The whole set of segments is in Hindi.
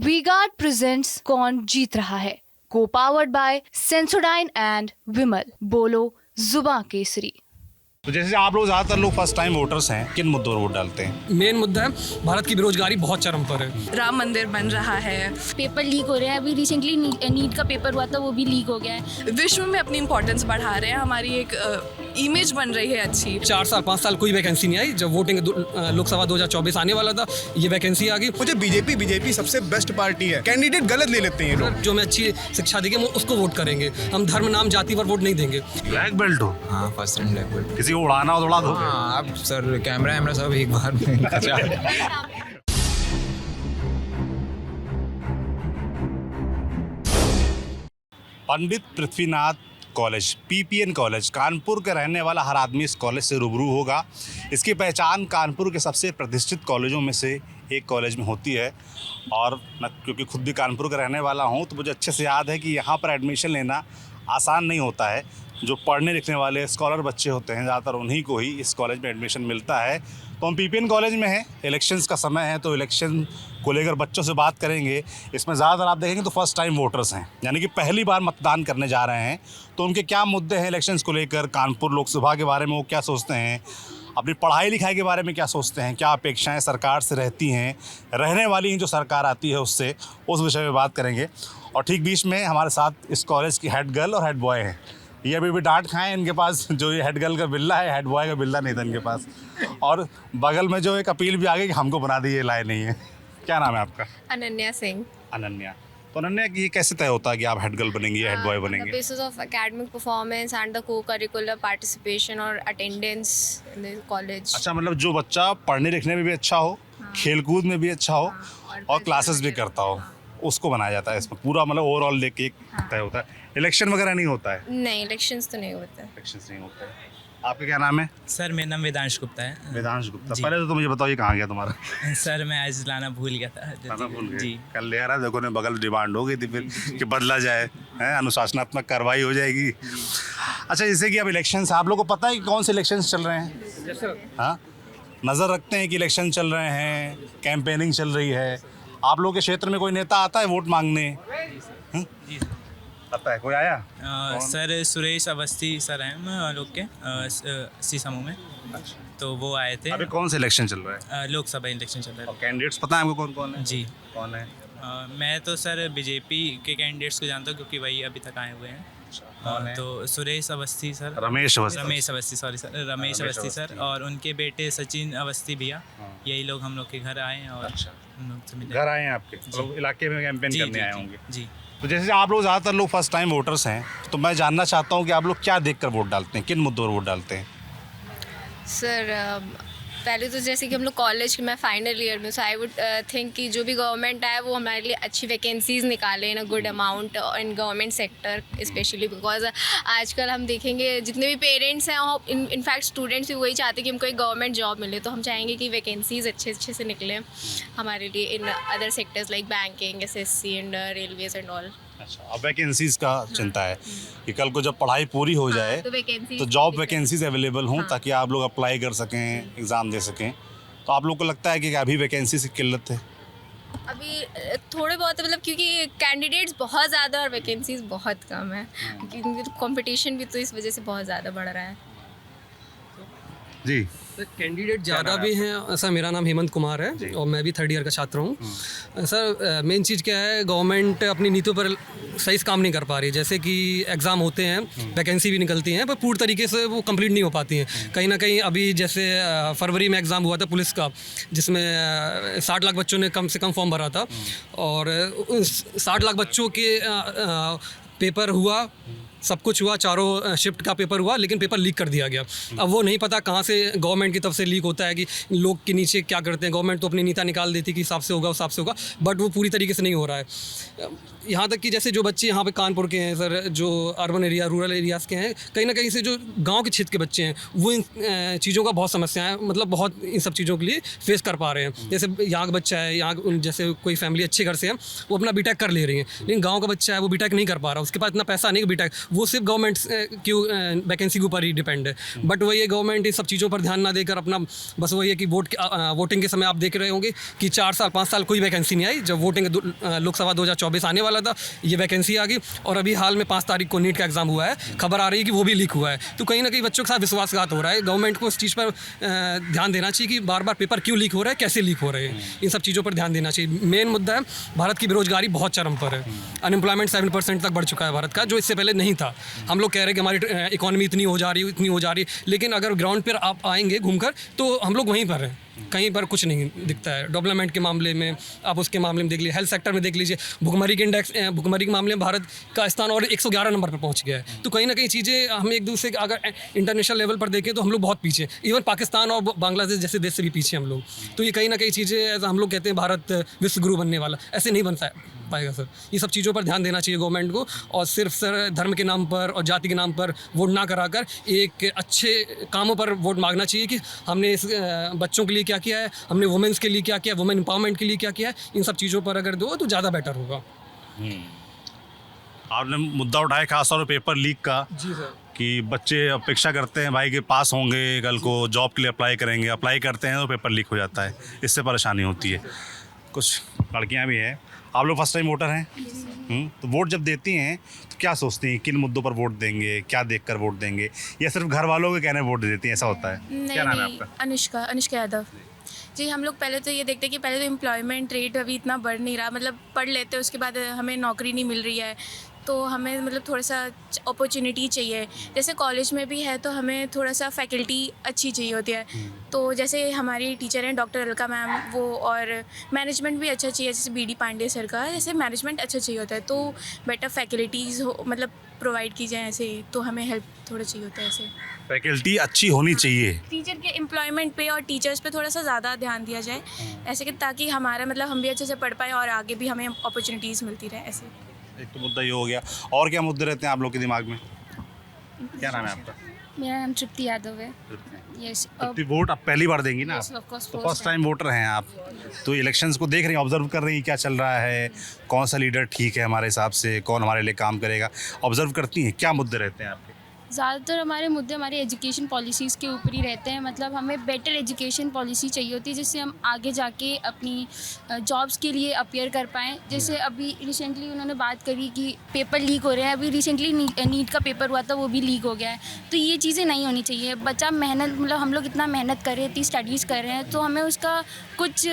वी-गार्ड प्रेजेंट्स कौन जीत रहा है, को पावर्ड बाय सेंसोडाइन एंड विमल। बोलो जुबां केसरी। तो जैसे आप लोग ज़्यादातर लोग फर्स्ट टाइम वोटर्स हैं, किन मुद्दों पर वोट डालते हैं? मेन मुद्दा है भारत की बेरोजगारी बहुत चरम पर है। राम मंदिर बन रहा है, पेपर लीक हो रहे हैं। अभी रिसेंटली नीट का पेपर हुआ था, वो भी लीक हो गया है। विश्व में अपनी इम्पोर्टेंस बढ़ा रहे हैं, हमारी एक इमेज बन रही है अच्छी। 4 साल 5 साल कोई वैकेंसी नहीं आई। जब वोटिंग लोकसभा 2024 आने वाला था, ये वैकेंसी आ गई। मुझे बीजेपी सबसे बेस्ट पार्टी है। कैंडिडेट गलत ले लेते हैं ये लोग। जो हमें अच्छी शिक्षा देंगे वो उसको वोट करेंगे। हम धर्म नाम जाति पर वोट नहीं देंगे। ब्लैक बेल्ट हो? हाँ, फर्स्ट टाइम ब्लैक बेल्ट। किसी को उड़ाना हो तो उड़ा दो। हाँ, अब सर कैमरा सब एक बार में खचा। Pandit Prithvinath college, PPN college, Kanpur का रहने वाला हर आदमी इस कॉलेज से रूबरू होगा। इसकी पहचान कानपुर के सबसे प्रतिष्ठित कॉलेजों में से एक कॉलेज में होती है। और मैं क्योंकि खुद भी कानपुर का रहने वाला हूँ, तो मुझे अच्छे से याद है कि यहाँ पर एडमिशन लेना आसान नहीं होता है। जो पढ़ने लिखने वाले स्कॉलर बच्चे होते हैं, ज़्यादातर उन्हीं को ही इस कॉलेज में एडमिशन मिलता है। तो हम पीपीएन कॉलेज में हैं, इलेक्शंस का समय है, तो इलेक्शन को लेकर बच्चों से बात करेंगे। इसमें ज़्यादातर आप देखेंगे तो फर्स्ट टाइम वोटर्स हैं, यानी कि पहली बार मतदान करने जा रहे हैं। तो उनके क्या मुद्दे हैं इलेक्शंस को लेकर, कानपुर लोकसभा के बारे में वो क्या सोचते हैं, अपनी पढ़ाई लिखाई के बारे में क्या सोचते हैं, क्या अपेक्षाएं सरकार से रहती हैं, रहने वाली जो सरकार आती है उससे, उस विषय में बात करेंगे। और ठीक बीच में हमारे साथ इस कॉलेज की हेड गर्ल और हेड बॉय हैं। ये अभी भी डांट खाएं इनके पास, जो ये हेड गर्ल का बिल्ला है, हेड बॉय का बिल्ला नहीं था इनके पास। और बगल में जो एक अपील भी आ गई कि हमको बना दी, ये लाए नहीं है। क्या नाम है आपका? अनन्या सिंह। अनन्या। तो अनन्या, ये कैसे तय होता है कि आप हेड गर्ल बनेंगी या हेड बॉय बनेंगे? Basis of academic performance and the को करिकुलर पार्टिसिपेशन और अटेंडेंस इन द कॉलेज। अच्छा, मतलब जो बच्चा पढ़ने लिखने में भी अच्छा हो, खेलकूद में भी अच्छा हो और क्लासेस भी करता हो, उसको बनाया जाता है। इसमें पूरा मतलब ओवरऑल देख के तय होता है। इलेक्शन वगैरह नहीं होता है? नहीं, इलेक्शंस तो नहीं होते। इलेक्शंस नहीं होते हैं। आपका क्या नाम है? सर मेरा नाम वेदांश गुप्ता है। वेदांश गुप्ता। पहले तो मुझे बताओ, ये कहाँ गया तुम्हारा? सर मैं आज लाना भूल गया था। लाना भूल गए? जी। कल ले आ रहा, देखो ने बगल डिमांड हो गई थी फिर कि बदला जाए, है अनुशासनात्मक कार्रवाई हो जाएगी। अच्छा, जैसे कि अब इलेक्शंस, आप लोगों को पता है कि कौन से इलेक्शंस चल रहे हैं? हाँ, नज़र रखते हैं कि इलेक्शन चल रहे हैं, कैंपेनिंग चल रही है। आप लोगों के क्षेत्र में कोई नेता आता है वोट मांगने? आता है? कोई आया? सर सुरेश अवस्थी सर हैं हम लोग के सीसामऊ में। तो वो आए थे। अभी कौन सा इलेक्शन चल रहा है? लोकसभा इलेक्शन चल रहा और कैंडिडेट्स पता है आपको कौन कौन है? जी। कौन है? मैं तो सर बीजेपी के कैंडिडेट्स को जानता हूँ, क्योंकि वही अभी तक आए हुए हैं। तो Suresh Awasthi sir, Ramesh Awasthi sorry sir, Ramesh Awasthi sir, और उनके बेटे सचिन अवस्थी भैया, यही लोग हम लोग के घर आए हैं। और हम लोग से मिले। घर आए हैं आपके, तो इलाके में कैंपेन करने आए होंगे। जी। तो जैसे आप लोग ज़्यादातर लोग फर्स्ट टाइम वोटर्स हैं, तो मैं जानना चाहता हूँ कि आप लोग क्या देखकर वोट डालते हैं, किन मुद्दों पर वोट डालते हैं? सर पहले तो जैसे कि हम लोग कॉलेज में फाइनल ईयर में, सो आई वुड थिंक कि जो भी गवर्नमेंट आए वो हमारे लिए अच्छी वैकेंसीज़ निकाले in a good amount in government sector specially, because आजकल हम देखेंगे जितने भी पेरेंट्स हैं, इनफैक्ट स्टूडेंट्स भी वही चाहते हैं कि हमको एक गवर्नमेंट जॉब मिले। तो हम चाहेंगे कि वैकेंसीज़ अच्छे से निकलें हमारे लिए in other sectors like banking, SSC and railways and all. अच्छा, अब वैकेंसीज़ का चिंता है कि कल को जब पढ़ाई पूरी हो जाए तो जॉब वैकेंसीज अवेलेबल हों, ताकि आप लोग अप्लाई कर सकें, एग्ज़ाम दे सकें। तो आप लोग को लगता है कि अभी वैकेंसी की किल्लत है? अभी थोड़े बहुत, मतलब क्योंकि कैंडिडेट्स बहुत ज़्यादा और वैकेंसीज बहुत कम है, क्योंकि कंपटीशन भी तो इस वजह से बहुत ज़्यादा बढ़ रहा है। जी। कैंडिडेट ज़्यादा भी हैं। सर मेरा नाम हेमंत कुमार है और मैं भी 3rd ईयर का छात्र हूँ। सर मेन चीज़ क्या है, गवर्नमेंट अपनी नीतियों पर सही से काम नहीं कर पा रही। जैसे कि एग्ज़ाम होते हैं, वैकेंसी भी निकलती हैं, पर पूरी तरीके से वो कंप्लीट नहीं हो पाती हैं। कहीं ना कहीं अभी जैसे फरवरी में एग्ज़ाम हुआ था पुलिस का, जिसमें 60 लाख बच्चों ने कम से कम फॉर्म भरा था, और 60 लाख बच्चों के पेपर हुआ, सब कुछ हुआ, चारों शिफ्ट का पेपर हुआ, लेकिन पेपर लीक कर दिया गया। अब वो नहीं पता कहाँ से गवर्नमेंट की तरफ से लीक होता है, कि लोग के नीचे क्या करते हैं। गवर्नमेंट तो अपनी नीति निकाल देती कि हिसाब से होगा, उस हिसाब से होगा, बट वो पूरी तरीके से नहीं हो रहा है। यहाँ तक कि जैसे जो बच्चे यहाँ पे कानपुर के हैं सर, जो अर्बन एरिया, रूरल एरियाज़ के हैं, कहीं ना कहीं से जो गाँव के क्षेत्र के बच्चे हैं, वो इन चीज़ों का बहुत समस्या है, मतलब बहुत इन सब चीज़ों के लिए फेस कर पा रहे हैं। जैसे यहाँ का बच्चा है, यहाँ जैसे कोई फैमिली अच्छे घर से है, वो अपना बीटेक कर ले रही है, लेकिन गाँव का बच्चा है वो बीटेक नहीं कर पा रहा, उसके पास इतना पैसा नहीं कि बीटेक, वो सिर्फ गवर्नमेंट की वैकेंसी के ऊपर ही डिपेंड है। बट वही है, गवर्नमेंट इन सब चीज़ों पर ध्यान ना देकर अपना बस वही है कि वोटिंग के समय आप देख रहे होंगे कि 4 साल 5 साल कोई वैकेंसी नहीं आई। जब वोटिंग लोकसभा 2024 आने वाला था, ये वैकेंसी आ गई और अभी हाल में 5 तारीख को नीट का एग्ज़ाम हुआ है, खबर आ रही है कि वो भी लीक हुआ है। तो कहीं ना कहीं बच्चों के साथ विश्वासघात हो रहा है। गवर्नमेंट को इस चीज़ पर ध्यान देना चाहिए कि बार बार पेपर क्यों लीक हो रहा है, कैसे लीक हो रहे हैं, इन सब चीज़ों पर ध्यान देना चाहिए। मेन मुद्दा है भारत की बेरोजगारी बहुत चरम पर है। अनएम्प्लॉयमेंट 7% तक बढ़ चुका है भारत का, जो इससे पहले नहीं था। हम लोग कह रहे हैं कि हमारी इकोनॉमी इतनी हो जा रही है, इतनी हो जा रही है, लेकिन अगर ग्राउंड पर आप आएंगे घूमकर तो हम लोग वहीं पर हैं, कहीं पर कुछ नहीं दिखता है। डेवलपमेंट के मामले में आप उसके मामले में देख लीजिए, हेल्थ सेक्टर में देख लीजिए, भुखमरी के मामले में भारत का स्थान और 111 नंबर पर पहुंच गया है। तो कहीं ना कहीं चीज़ें हम एक दूसरे के अगर इंटरनेशनल लेवल पर देखें तो हम लोग बहुत पीछे, इवन पाकिस्तान और बांग्लादेश जैसे देश से भी पीछे हम लोग। तो ये कहीं ना कहीं चीज़ें, हम लोग कहते हैं भारत विश्व गुरु बनने वाला, ऐसे नहीं बन पाएगा सर। ये सब चीज़ों पर ध्यान देना चाहिए गवर्नमेंट को, और सिर्फ सर धर्म के नाम पर और जाति के नाम पर वोट ना कराकर एक अच्छे कामों पर वोट मांगना चाहिए कि हमने इस बच्चों के लिए क्या किया है, हमने वुमेंस के लिए क्या किया है, वुमेन एम्पावरमेंट के लिए क्या किया है। इन सब चीज़ों पर अगर दो तो ज़्यादा बेटर होगा। आपने मुद्दा उठाया खासतौर पर पेपर लीक का। जी सर। कि बच्चे अपेक्षा करते हैं भाई कि पास होंगे, कल को जॉब के लिए अप्लाई करेंगे, अप्लाई करते हैं तो पेपर लीक हो जाता है, इससे परेशानी होती है। कुछ लड़कियां भी हैं। आप लोग फर्स्ट टाइम वोटर हैं, तो वोट जब देती हैं तो क्या सोचती हैं, किन मुद्दों पर वोट देंगे, क्या देखकर वोट देंगे, या सिर्फ घर वालों के कहने वोट दे देती हैं, ऐसा होता है? क्या नाम है आपका? अनुष्का यादव। जी, हम लोग पहले तो ये देखते हैं कि पहले तो एम्प्लॉयमेंट रेट अभी इतना बढ़ नहीं रहा, मतलब पढ़ लेते हैं उसके बाद हमें नौकरी नहीं मिल रही है, तो हमें मतलब थोड़ा सा अपॉर्चुनिटी चाहिए। जैसे कॉलेज में भी है तो हमें थोड़ा सा फैकल्टी अच्छी चाहिए होती है। तो जैसे हमारी टीचर हैं डॉक्टर अलका मैम, वो, और मैनेजमेंट भी अच्छा चाहिए, जैसे BD पांडे सर का, जैसे मैनेजमेंट अच्छा चाहिए होता है, तो बेटर फैकल्टीज़ हो, मतलब प्रोवाइड की जाए ऐसे, तो हमें हेल्प थोड़ा चाहिए होता है ऐसे। फैकल्टी अच्छी होनी चाहिए, टीचर के एम्प्लॉयमेंट पे और टीचर्स पे थोड़ा सा ज़्यादा ध्यान दिया जाए ऐसे, कि ताकि हमारा मतलब हम भी अच्छे से पढ़ पाए और आगे भी हमें अपॉर्चुनिटीज़ मिलती रहे ऐसे। एक तो मुद्दा ये हो गया। और क्या मुद्दे रहते हैं आप लोग के दिमाग में? क्या नाम है आपका? मेरा नाम तृप्ति यादव है। यस। वोट आप पहली बार देंगी ना? Yes, of course, तो first फर्स्ट टाइम वोटर हैं आप, तो इलेक्शंस को देख रही हैं, ऑब्जर्व कर रही हैं क्या चल रहा है, कौन सा लीडर ठीक है हमारे हिसाब से, कौन हमारे लिए काम करेगा, ऑब्जर्व करती हैं। क्या मुद्दे रहते हैं आपके? ज़्यादातर हमारे मुद्दे हमारे एजुकेशन पॉलिसीज़ के ऊपर ही रहते हैं। मतलब हमें बेटर एजुकेशन पॉलिसी चाहिए होती है, जिससे हम आगे जाके अपनी जॉब्स के लिए अपीयर कर पाएँ। जैसे अभी रिसेंटली उन्होंने बात करी कि पेपर लीक हो रहे हैं, अभी रिसेंटली नीट का पेपर हुआ था, वो भी लीक हो गया है। तो ये चीज़ें नहीं होनी चाहिए। बच्चा मेहनत, मतलब हम लोग इतना मेहनत कर रहे हैं, इतनी स्टडीज़ कर रहे हैं, तो हमें उसका कुछ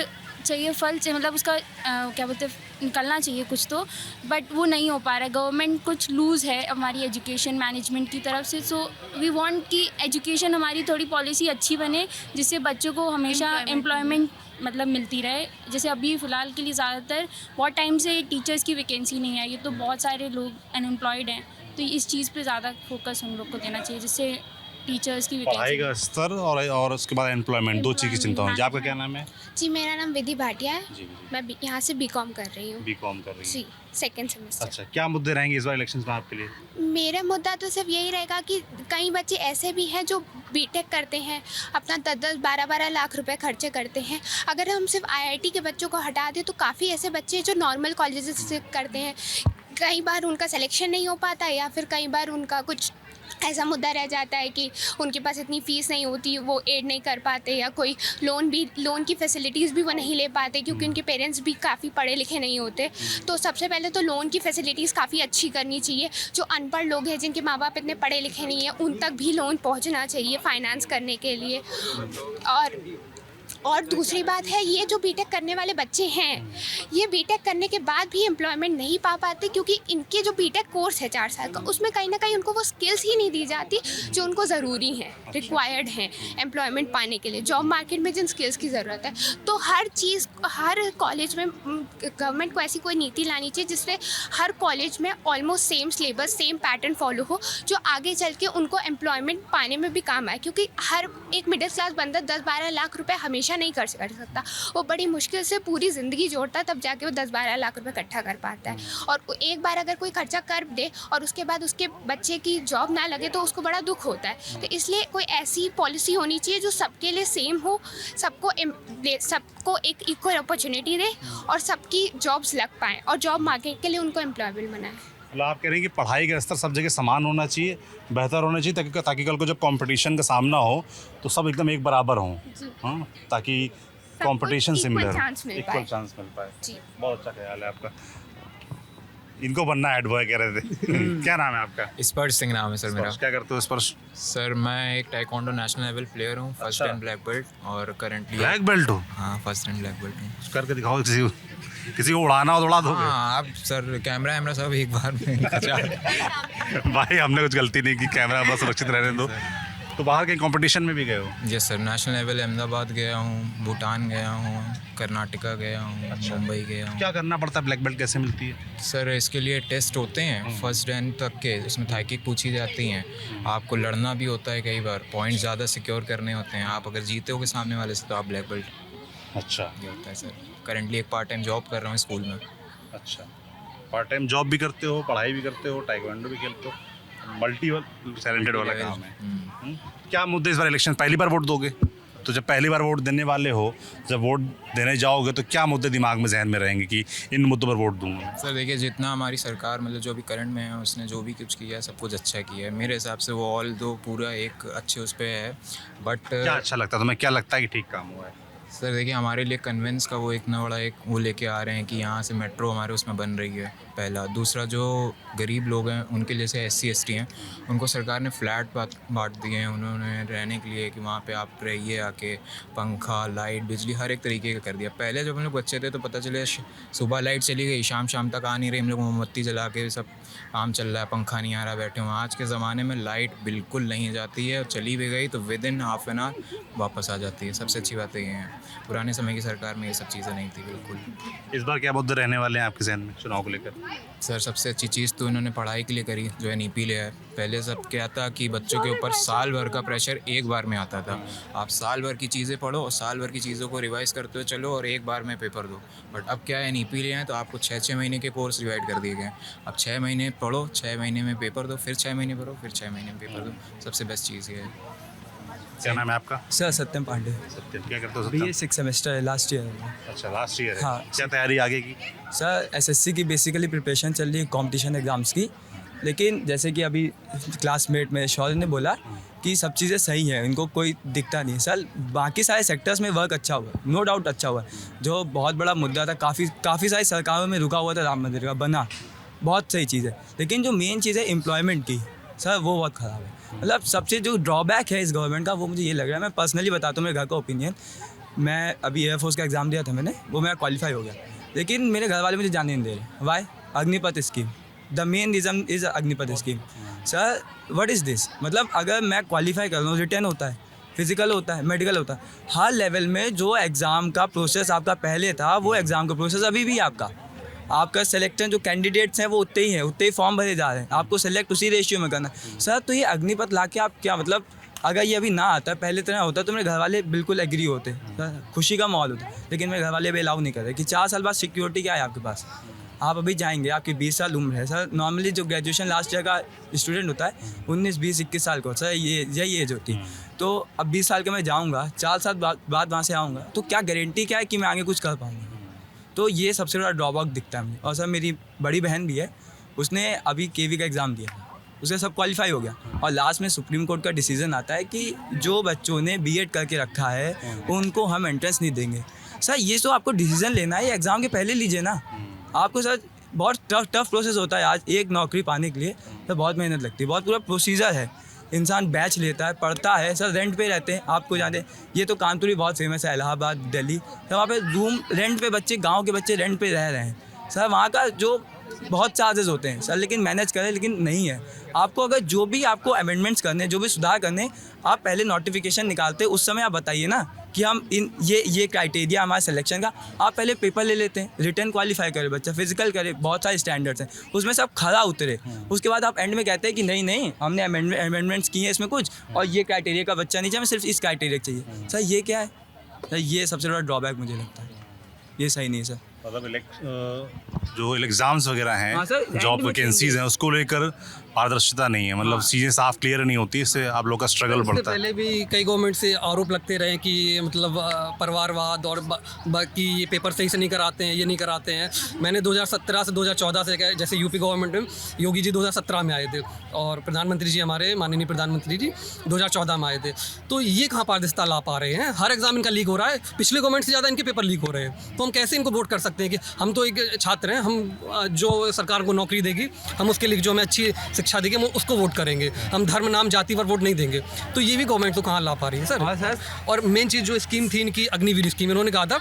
चाहिए, फल चाहिए, मतलब उसका क्या बोलते हैं, निकलना चाहिए कुछ तो, बट वो नहीं हो पा रहा है। गवर्नमेंट कुछ लूज़ है हमारी एजुकेशन मैनेजमेंट की तरफ से। सो वी वांट कि एजुकेशन हमारी थोड़ी पॉलिसी अच्छी बने, जिससे बच्चों को हमेशा एम्प्लॉयमेंट मतलब मिलती रहे। जैसे अभी फ़िलहाल के लिए ज़्यादातर बहुत टाइम से टीचर्स की वैकेंसी नहीं आई है, तो बहुत सारे लोग अनएम्प्लॉयड हैं। तो इस चीज़ पे ज़्यादा फोकस हम लोग को देना चाहिए, जिससे टीचर्स की पढ़ाई का स्तर और उसके बाद एम्प्लॉयमेंट, दो चीज़ की चिंता होनी। आपका क्या नाम है? जी, मेरा नाम विधि भाटिया है। मैं यहाँ से BCom कर रही हूँ। BCom कर रही जी, सेकेंड सेमेस्टर। अच्छा, क्या मुद्दे रहेंगे इस बार इलेक्शंस में आपके लिए? मेरा मुद्दा तो सिर्फ यही रहेगा कि कई बच्चे ऐसे भी हैं जो BTech करते हैं, अपना 10-10, 12-12 लाख रुपए खर्चे करते हैं। अगर हम सिर्फ IIT के बच्चों को हटा दें तो काफ़ी ऐसे बच्चे जो नॉर्मल कॉलेजेस से करते हैं, कई बार उनका सिलेक्शन नहीं हो पाता, या फिर कई बार उनका कुछ ऐसा मुद्दा रह जाता है कि उनके पास इतनी फ़ीस नहीं होती, वो एड नहीं कर पाते, या कोई लोन की फैसिलिटीज़ भी वो नहीं ले पाते क्योंकि उनके पेरेंट्स भी काफ़ी पढ़े लिखे नहीं होते। तो सबसे पहले तो लोन की फैसिलिटीज़ काफ़ी अच्छी करनी चाहिए। जो अनपढ़ लोग हैं, जिनके माँ बाप इतने पढ़े लिखे नहीं हैं, उन तक भी लोन पहुँचना चाहिए फाइनेंस करने के लिए। और दूसरी बात है, ये जो BTech करने वाले बच्चे हैं, ये BTech करने के बाद भी एम्प्लॉयमेंट नहीं पा पाते, क्योंकि इनके जो BTech कोर्स है 4 साल का, उसमें कहीं ना कहीं उनको वो स्किल्स ही नहीं दी जाती जो उनको ज़रूरी हैं, रिक्वायर्ड हैं एम्प्लॉयमेंट पाने के लिए। जॉब मार्केट में जिन स्किल्स की ज़रूरत है, तो हर चीज़, हर कॉलेज में गवर्नमेंट को ऐसी कोई नीति लानी चाहिए जिससे हर कॉलेज में almost same syllabus, same pattern follow हो, जो आगे चल के उनको एम्प्लॉयमेंट पाने में भी काम आए। क्योंकि हर एक मिडिल क्लास बंदा 10-12 लाख रुपए हमेशा नहीं कर सकता, वो बड़ी मुश्किल से पूरी ज़िंदगी जोड़ता है, तब जाके वो 10-12 लाख रुपए इकट्ठा कर पाता है। और एक बार अगर कोई खर्चा कर दे और उसके बाद उसके बच्चे की जॉब ना लगे तो उसको बड़ा दुख होता है। तो इसलिए कोई ऐसी पॉलिसी होनी चाहिए जो सबके लिए सेम हो, सबको एक इक्वल अपॉर्चुनिटी दे और सबकी जॉब्स लग पाएँ और जॉब मार्केट के लिए उनको एम्प्लॉयबल बनाए। मतलब आप कह रहे हैं कि पढ़ाई का स्तर सब जगह समान होना चाहिए, बेहतर होना चाहिए, ताकि कल को जब कंपटीशन का सामना हो तो सब एकदम एक बराबर हों। हाँ, ताकि कंपटीशन सिमिलर इक्वल चांस मिल पाए। बहुत अच्छा ख्याल है आपका। इनको बनना हेड बॉय कह रहे थे। क्या नाम है आपका? स्पर्श सिंह नाम है सर मेरा। क्या करते हो स्पर्श? सर मैं एक टाइकोंडो नेशनल लेवल प्लेयर हूँ, फर्स्ट एंड ब्लैक बेल्ट, और करंटली ब्लैक बेल्ट हो? हाँ, फर्स्ट एंड ब्लैक बेल्ट हूँ। करके दिखाओ किसी को उड़ाना हो तो उड़ा दोगे? हाँ, आप सर कैमरा सब एक बार में खचा। भाई हमने कुछ गलती नहीं की, कैमरा बस सुरक्षित रहने दो। तो बाहर के कंपटीशन में भी गए हो? Yes sir, national level Ahmedabad गया हूँ, भूटान गया हूँ, कर्नाटका गया हूँ, मुंबई गया हूँ। क्या करना पड़ता है? ब्लैक बेल्ट कैसे मिलती है? सर इसके लिए टेस्ट होते हैं फर्स्ट रैंक तक के, उसमें थाईकिक पूछी जाती हैं, आपको लड़ना भी होता है, कई बार पॉइंट ज़्यादा सिक्योर करने होते हैं, आप अगर जीते हो सामने वाले से तो आप ब्लैक बेल्ट। अच्छा, ये होता है सर। करंटली एक पार्ट टाइम जॉब कर रहा हूँ स्कूल में। अच्छा, पार्ट टाइम जॉब भी करते हो, पढ़ाई भी करते हो, टाइक्वांडो भी खेलते हो, मल्टी टैलेंटेड वाला काम है। क्या मुद्दे इस बार इलेक्शन, पहली बार वोट दोगे तो जब पहली बार वोट देने वाले हो, जब वोट देने जाओगे तो क्या मुद्दे दिमाग में जहन में रहेंगे कि इन मुद्दों पर वोट दूंगा? सर देखिए, जितना हमारी सरकार मतलब जो भी करंट में है उसने जो भी कुछ किया है सब कुछ अच्छा किया है मेरे हिसाब से। वो ऑल दो पूरा एक अच्छे उस पर है, बट क्या अच्छा लगता है तुम्हें? क्या लगता है कि ठीक काम हुआ है? सर देखिए, हमारे लिए कन्वेंस का वो एक ना बड़ा एक वो लेके आ रहे हैं कि यहाँ से मेट्रो हमारे उसमें बन रही है, पहला। दूसरा, जो गरीब लोग हैं उनके जैसे SC ST हैं, उनको सरकार ने फ्लैट बांट दिए हैं उन्होंने रहने के लिए, कि वहाँ पे आप रहिए आके, पंखा, लाइट, बिजली हर एक तरीके का कर दिया। पहले जब हम लोग बच्चे थे तो पता चले सुबह लाइट चली गई, शाम तक आ नहीं रही, हम लोग मोमबत्ती जला के सब काम चल रहा है, पंखा नहीं आ रहा, बैठे हुए। आज के ज़माने में लाइट बिल्कुल नहीं जाती है, और चली भी गई तो with in half an hour वापस आ जाती है। सबसे अच्छी बात ये है, पुराने समय की सरकार में ये सब चीज़ें नहीं थी बिल्कुल। इस बार क्या मुद्दे रहने वाले हैं आपके जहन में चुनाव को लेकर? सर सबसे अच्छी चीज़ तो इन्होंने पढ़ाई के लिए करी, जो NEP लिया है। पहले सब क्या था कि बच्चों के ऊपर साल भर का प्रेशर एक बार में आता था, आप साल भर की चीज़ें पढ़ो और साल भर की चीज़ों को रिवाइज करते हुए चलो और एक बार में पेपर दो। बट अब क्या है, NEP लिए हैं तो आपको 6 महीने के कोर्स डिवाइड कर दिए गए हैं। अब 6 महीने पढ़ो, 6 महीने में पेपर दो, फिर 6 महीने पढ़ो, फिर 6 महीने में पेपर दो। सबसे बेस्ट चीज़ ये है। क्या नाम है आपका? सर सत्यम पांडे। सत्यम, क्या करते हो? BA 6 सेमेस्टर है, लास्ट ईयर है। अच्छा, लास्ट ईयर है। हाँ। क्या तैयारी आगे की? सर SSC की बेसिकली प्रिपरेशन चल रही है, कंपटीशन एग्ज़ाम्स की। लेकिन जैसे कि अभी क्लासमेट में शौर्य ने बोला कि सब चीज़ें सही हैं, इनको कोई दिक्कता नहीं है। सर बाकी सारे सेक्टर्स में वर्क अच्छा हुआ, नो डाउट अच्छा हुआ। जो बहुत बड़ा मुद्दा था, काफ़ी सारी सरकारों में रुका हुआ था, राम मंदिर का बना, बहुत सही चीज़ है। लेकिन जो मेन चीज़ है एम्प्लॉयमेंट की, सर वो बहुत ख़राब है। मतलब सबसे जो ड्रॉबैक है इस गवर्नमेंट का, वो मुझे ये लग रहा है, मैं पर्सनली बताता हूँ मेरे घर का ओपिनियन। मैं अभी एयरफोर्स का एग्ज़ाम दिया था मैंने, वो मेरा क्वालिफाई हो गया, लेकिन मेरे घर वाले मुझे जाने नहीं दे रहे। Why? Agnipath scheme, the main reason is Agnipath scheme. Sir what is this? मतलब अगर मैं क्वालिफाई कर रहा हूँ, रिटर्न होता है, फिजिकल होता है, मेडिकल होता है, हर लेवल में जो एग्ज़ाम का प्रोसेस आपका पहले था, वो एग्ज़ाम का प्रोसेस अभी भी आपका सिलेक्शन जो कैंडिडेट्स हैं वो उतने ही हैं, उतने ही फॉर्म भरे जा रहे हैं, आपको सेलेक्ट उसी रेशियो में करना है। सर तो ये अग्निपथ ला के आप क्या, मतलब अगर ये अभी ना आता, पहले तरह होता तो मेरे घर वाले बिल्कुल एग्री होते, खुशी का माहौल होता। लेकिन मेरे घर वाले भी अलाउ नहीं कर रहे कि 4 साल बाद सिक्योरिटी क्या है आपके पास, आप अभी जाएंगे, आपकी 20 साल उम्र है। सर नॉर्मली जो ग्रेजुएशन लास्ट ईयर का स्टूडेंट होता है 19, 20, 21 साल को, सर ये यही एज होती। तो अब 20 साल का मैं जाऊँगा, 4 साल बाद वहाँ से आऊँगा, तो क्या गारंटी क्या है कि मैं आगे कुछ कर पाऊँगा? तो ये सबसे बड़ा ड्रॉबैक दिखता है मुझे। और सर मेरी बड़ी बहन भी है, उसने अभी KV का एग्ज़ाम दिया, उसका सब क्वालिफाई हो गया, और लास्ट में सुप्रीम कोर्ट का डिसीजन आता है कि जो बच्चों ने B.Ed करके रखा है उनको हम एंट्रेंस नहीं देंगे। सर ये तो आपको डिसीजन लेना है, एग्ज़ाम के पहले लीजिए ना। आपको सर बहुत टफ प्रोसेस होता है आज एक नौकरी पाने के लिए, तो बहुत मेहनत लगती है, बहुत पूरा प्रोसीजर है। इंसान बैच लेता है, पढ़ता है, सर रेंट पे रहते हैं, आपको जानते हैं, ये तो कानपुर भी बहुत फेमस है, इलाहाबाद, दिल्ली, तो वहाँ पे रूम रेंट पे बच्चे, गांव के बच्चे रेंट पे रह रहे हैं। सर वहाँ का जो बहुत चार्जेस होते हैं सर, लेकिन मैनेज करें, लेकिन नहीं है। आपको अगर जो भी आपको अमेंडमेंट्स करने, जो भी सुधार करने, आप पहले नोटिफिकेशन निकालते, उस समय आप बताइए ना कि हम ये क्राइटेरिया हमारे सिलेक्शन का, आप पहले पेपर ले लेते हैं, रिटर्न क्वालिफाई करे बच्चा, फिजिकल करे, बहुत सारे स्टैंडर्ड्स हैं, उसमें सब खरा उतरे, उसके बाद आप एंड में कहते हैं कि नहीं हमने अमेंडमेंट्स किए हैं इसमें कुछ, और ये क्राइटेरिया का बच्चा नहीं चाहिए, हमें सिर्फ इस क्राइटेरिया चाहिए। सर ये क्या है? सर ये सबसे बड़ा ड्रॉबैक मुझे लगता है, ये सही नहीं है सर। मतलब जो एग्ज़ाम्स वगैरह हैं, हाँ सर, जॉब वैकेंसीज़ हैं, उसको लेकर पारदर्शिता नहीं है, मतलब चीज़ें साफ क्लियर नहीं होती, इससे आप लोग का स्ट्रगल इससे बढ़ता है। पहले भी कई गवर्नमेंट से आरोप लगते रहे कि मतलब परिवारवाद और बाकी ये पेपर सही से नहीं कराते हैं, ये नहीं कराते हैं। मैंने 2017 से 2014 से जैसे यूपी गवर्नमेंट में योगी जी 2017 में आए थे और प्रधानमंत्री जी हमारे माननीय प्रधानमंत्री जी 2014 में आए थे, तो ये कहाँ पारदर्शिता ला पा रहे हैं? हर एग्जाम इनका लीक हो रहा है, पिछले गवर्नमेंट से ज़्यादा इनके पेपर लीक हो रहे हैं। तो हम कैसे इनको वोट कर सकते हैं कि हम तो एक छात्र हैं, हम जो सरकार को नौकरी देगी हम उसके लिए जो हमें अच्छी शिक्षा देगी हम उसको वोट करेंगे, हम धर्म नाम जाति पर वोट नहीं देंगे। तो ये भी गवर्नमेंट तो कहाँ ला पा रही है सर? हाँ सर। और मेन चीज़ जो स्कीम थी इनकी अग्निवीर स्कीम, इन्होंने कहा था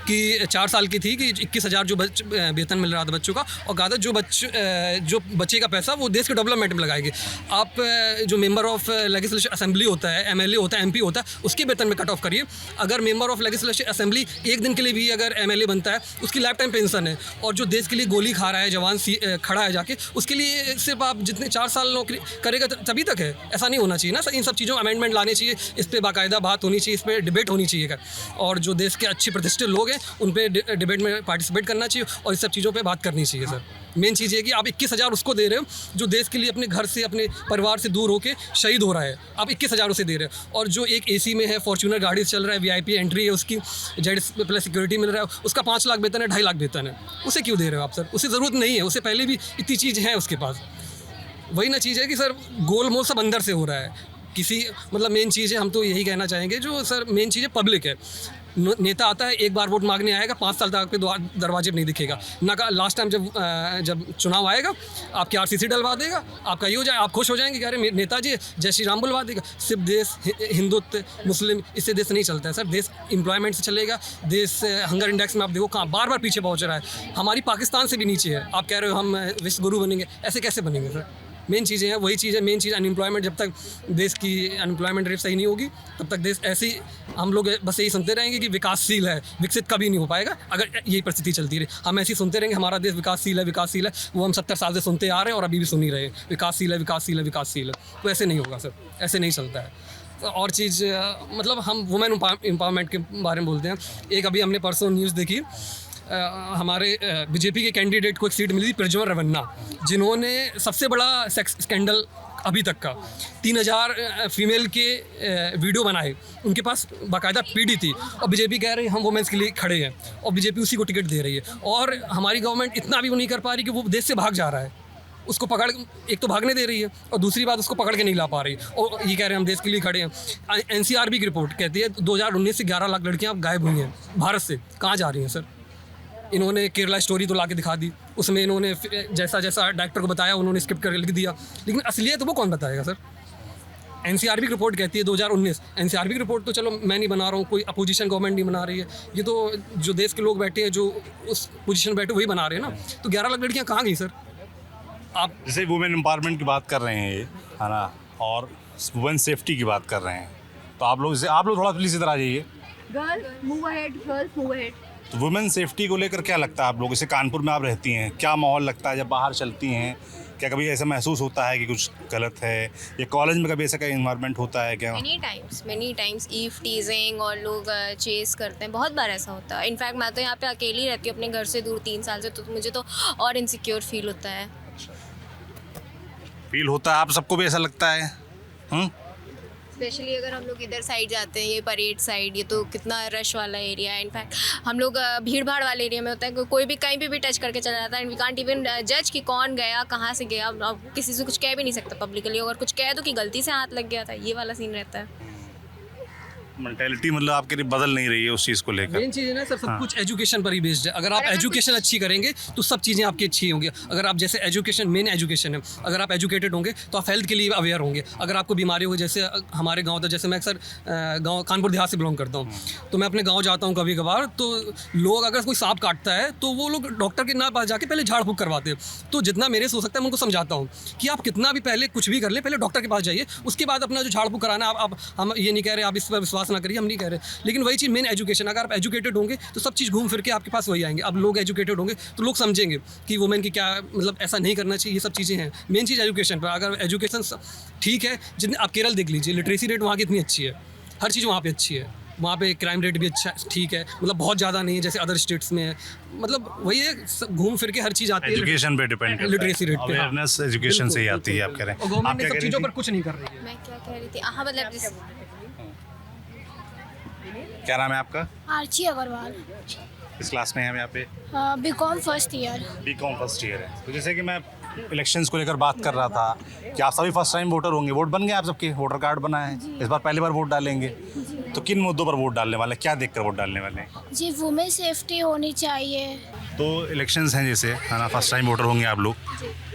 कि 4 साल की थी कि 21,000 जो वेतन मिल रहा था बच्चों का, और कहा था जो बच्चे का पैसा वो देश के डेवलपमेंट में लगाएंगे। आप जो मेंबर ऑफ लेजिस्लेटिव असेंबली होता है, MLA होता है, MP होता है, उसके वेतन में कट ऑफ करिए। अगर मेंबर ऑफ लेजिस्लेटिव असेंबली एक दिन के लिए भी अगर MLA बनता है उसकी लाइफ टाइम पेंशन है, और जो देश के लिए गोली खा रहा है जवान खड़ा है जाके, उसके लिए सिर्फ आप जितने 4 साल नौकरी करेगा तभी तक है। ऐसा नहीं होना चाहिए ना। इन सब चीज़ों अमेंडमेंट लाने चाहिए, इस पर बाकायदा बात होनी चाहिए, इस पर डिबेट होनी चाहिए। और जो देश के अच्छे प्रतिष्ठित लोग हैं उन पर डिबेट में पार्टिसिपेट करना चाहिए और इस सब चीज़ों पर बात करनी चाहिए सर। मेन चीज़ ये कि आप 21,000 उसको दे रहे हो जो देश के लिए अपने घर से अपने परिवार से दूर होकर शहीद हो रहा है, आप 21,000 उसे दे रहे हो। और जो एक AC में है, फॉर्च्यूनर गाड़ी से चल रहा है, VIP एंट्री है उसकी, Z+ सिक्योरिटी मिल रहा है, उसका 5 लाख वेतन है, 2.5 लाख वेतन है, उसे क्यों दे रहे हो आप सर? उसे ज़रूरत नहीं है, उसे पहले भी इतनी चीज़ है उसके पास। वही ना चीज़ है कि सर गोलमोल सब अंदर से हो रहा है किसी, मतलब मेन चीज़ है, हम तो यही कहना चाहेंगे जो सर मेन चीज़ है पब्लिक है। नेता आता है, एक बार वोट मांगने आएगा, 5 साल तक आपके दरवाजे पर नहीं दिखेगा ना। का लास्ट टाइम जब चुनाव आएगा आपकी RCC डलवा देगा, आपका ये हो जाए, आप खुश हो जाएंगे कि अरे नेताजी जय श्री राम बुलवा देगा। सिर्फ देश हिंदुत्व मुस्लिम इससे देश नहीं चलता है सर। देश एम्प्लॉयमेंट से चलेगा, देश हंगर इंडेक्स में आप देखो कहाँ बार बार पीछे पहुँच रहा है, हमारी पाकिस्तान से भी नीचे है। आप कह रहे हो हम विश्व गुरु बनेंगे, ऐसे कैसे बनेंगे सर? मेन चीज़ें हैं, वही चीज़ है, मेन चीज़ अनएम्प्लॉयमेंट। जब तक देश की अनएम्प्लॉयमेंट रेट सही नहीं होगी तब तक देश ऐसे ही हम लोग बस यही सुनते रहेंगे कि विकासशील है, विकसित कभी नहीं हो पाएगा अगर यही परिस्थिति चलती रही। हम ऐसे ही सुनते रहेंगे हमारा देश विकासशील है, विकासशील है, वो हम 70 साल से सुनते आ रहे हैं और अभी भी सुन ही रहे हैं विकासशील है, विकासशील है, विकासशील है। तो ऐसे नहीं होगा सर, ऐसे नहीं चलता है। और चीज़ मतलब हम वुमेन एम्पावरमेंट के बारे में बोलते हैं। एक अभी हमने परसों न्यूज़ देखी, हमारे BJP के कैंडिडेट को एक सीट मिली थी, प्रज्वल रेवन्ना, जिन्होंने सबसे बड़ा सेक्स स्कैंडल अभी तक का 3000 फीमेल के वीडियो बनाए, उनके पास बाकायदा PD थी, और BJP कह रही है हम वुमेंस के लिए खड़े हैं, और BJP उसी को टिकट दे रही है। और हमारी गवर्नमेंट इतना भी वो नहीं कर पा रही कि वो देश से भाग जा रहा है, उसको पकड़, एक तो भागने दे रही है और दूसरी बात उसको पकड़ के नहीं ला पा रही, और ये कह रहे हैं हम देश के लिए खड़े हैं। NCRB की रिपोर्ट कहती है 2019 से 11 लाख लड़कियाँ गायब हुई हैं भारत से। कहाँ जा रही हैं सर? इन्होंने केरला स्टोरी तो ला के दिखा दी, उसमें इन्होंने जैसा डायरेक्टर को बताया उन्होंने स्क्रिप्ट करके लिख दिया, लेकिन असलियत वो कौन बताएगा सर? NCRB की रिपोर्ट कहती है 2019। NCRB की रिपोर्ट तो चलो मैं नहीं बना रहा हूँ, कोई अपोजिशन गवर्नमेंट नहीं बना रही है, ये तो जो देश के लोग बैठे हैं, जो उस पोजीशन बैठे वही बना रहे हैं ना। तो 11 लाख लड़कियाँ कहाँ गई सर? आप जैसे वुमेन एम्पावरमेंट की बात कर रहे हैं ये, है ना, और वुमेन सेफ्टी की बात कर रहे हैं, तो आप लोग थोड़ा प्लीज़ इधर आ जाइए। Girls move ahead, girls move ahead. तो वुमेन सेफ्टी को लेकर क्या लगता है आप लोग? जैसे कानपुर में आप रहती हैं, क्या माहौल लगता है जब बाहर चलती हैं? क्या कभी ऐसा महसूस होता है कि कुछ गलत है, या कॉलेज में कभी ऐसा का इन्वायरमेंट होता है क्या? मेनी टाइम्स ईव टीजिंग और लोग चेस करते हैं, बहुत बार ऐसा होता है। इनफैक्ट मैं तो यहाँ पे अकेली रहती हूँ अपने घर से दूर 3 साल से, तो मुझे तो और इनसिक्योर फील होता है। फील होता है? आप सबको भी ऐसा लगता है? स्पेशली अगर हम लोग इधर साइड जाते हैं, ये परेड साइड, ये तो कितना रश वाला एरिया है। इनफैक्ट हम लोग भीड़ भाड़ वाले एरिया में होता है, कोई भी कहीं पे भी टच करके चला जाता है। वी कांट इवन जज कि कौन गया, कहाँ से गया। अब किसी से कुछ कह भी नहीं सकता पब्लिकली, अगर कुछ कह दो कि गलती से हाथ लग गया था, ये वाला सीन रहता है। मेंटालिटी मतलब आपके लिए बदल नहीं रही है उस चीज़ को लेकर? मेन चीज़ है ना सर, सब कुछ एजुकेशन पर ही बेस्ड है। अगर आप एजुकेशन अच्छी करेंगे तो सब चीज़ें आपकी अच्छी होंगी। अगर आप जैसे एजुकेशन, मेन एजुकेशन है, अगर आप एजुकेटेड होंगे तो आप हेल्थ के लिए अवेयर होंगे। अगर आपको बीमारी हो, जैसे हमारे गाँव था, जैसे मैं अक्सर गाँव कानपुर देहात से बिलोंग करता हूँ, तो मैं अपने गाँव जाता हूँ कभी कभार, तो लोग अगर कोई सांप काटता है तो वो लोग डॉक्टर के ना पास जाके पहले झाड़ फूँक करवाते हैं। तो जितना मेरे से हो सकता है मैं उनको समझाता हूँ कि आप कितना भी पहले कुछ भी कर ले, पहले डॉक्टर के पास जाइए, उसके बाद अपना जो झाड़ फूँक कराना। आप हम ये नहीं कह रहे आप इस पर विश्वास ना करिए, हम नहीं कह रहे, लेकिन वही चीज़ मेन एजुकेशन। अगर आप एजुकेटेड होंगे तो सब चीज़ घूम फिर के आपके पास वही आएंगे। अब लोग एजुकेटेड होंगे तो लोग समझेंगे कि वुमेन की क्या, मतलब ऐसा नहीं करना चाहिए, ये सब चीज़ें हैं। मेन चीज़ एजुकेशन पर। अगर एजुकेशन ठीक है, जितने आप केरल देख लीजिए, लिटरेसी रेट वहाँ की इतनी अच्छी है, हर चीज़ वहाँ पे अच्छी है, वहाँ पे क्राइम रेट भी अच्छा ठीक है, मतलब बहुत ज़्यादा नहीं है जैसे अदर स्टेट्स में है। मतलब वही है, घूम फिर के हर चीज़ आती है। एजुकेशन पे डिपेंड करता है, लिटरेसी रेट पे। अवेयरनेस एजुकेशन से ही आती है, आप कह रहे हैं। और गवर्नमेंट क्या इन सब कह रही चीज़ों थी? पर कुछ नहीं कर रही है। मैं क्या कह रही थी, हाँ मतलब क्या नाम है आपका? आर्ची अग्रवाल, इस क्लास में हैं हम यहाँ पे? BCom first year. BCom first year है। तो जैसे कि मैं इलेक्शंस को लेकर बात कर रहा था कि आप सभी फर्स्ट टाइम वोटर होंगे, वोट बन गए आप सबके, वोटर कार्ड बना है, इस बार पहली बार वोट डालेंगे, तो किन मुद्दों पर वोट डालने वाले, क्या देखकर वोट डालने वाले हैं? जी वुमेन सेफ्टी होनी चाहिए। तो इलेक्शंस हैं जैसे, है ना, फर्स्ट टाइम वोटर होंगे आप लोग,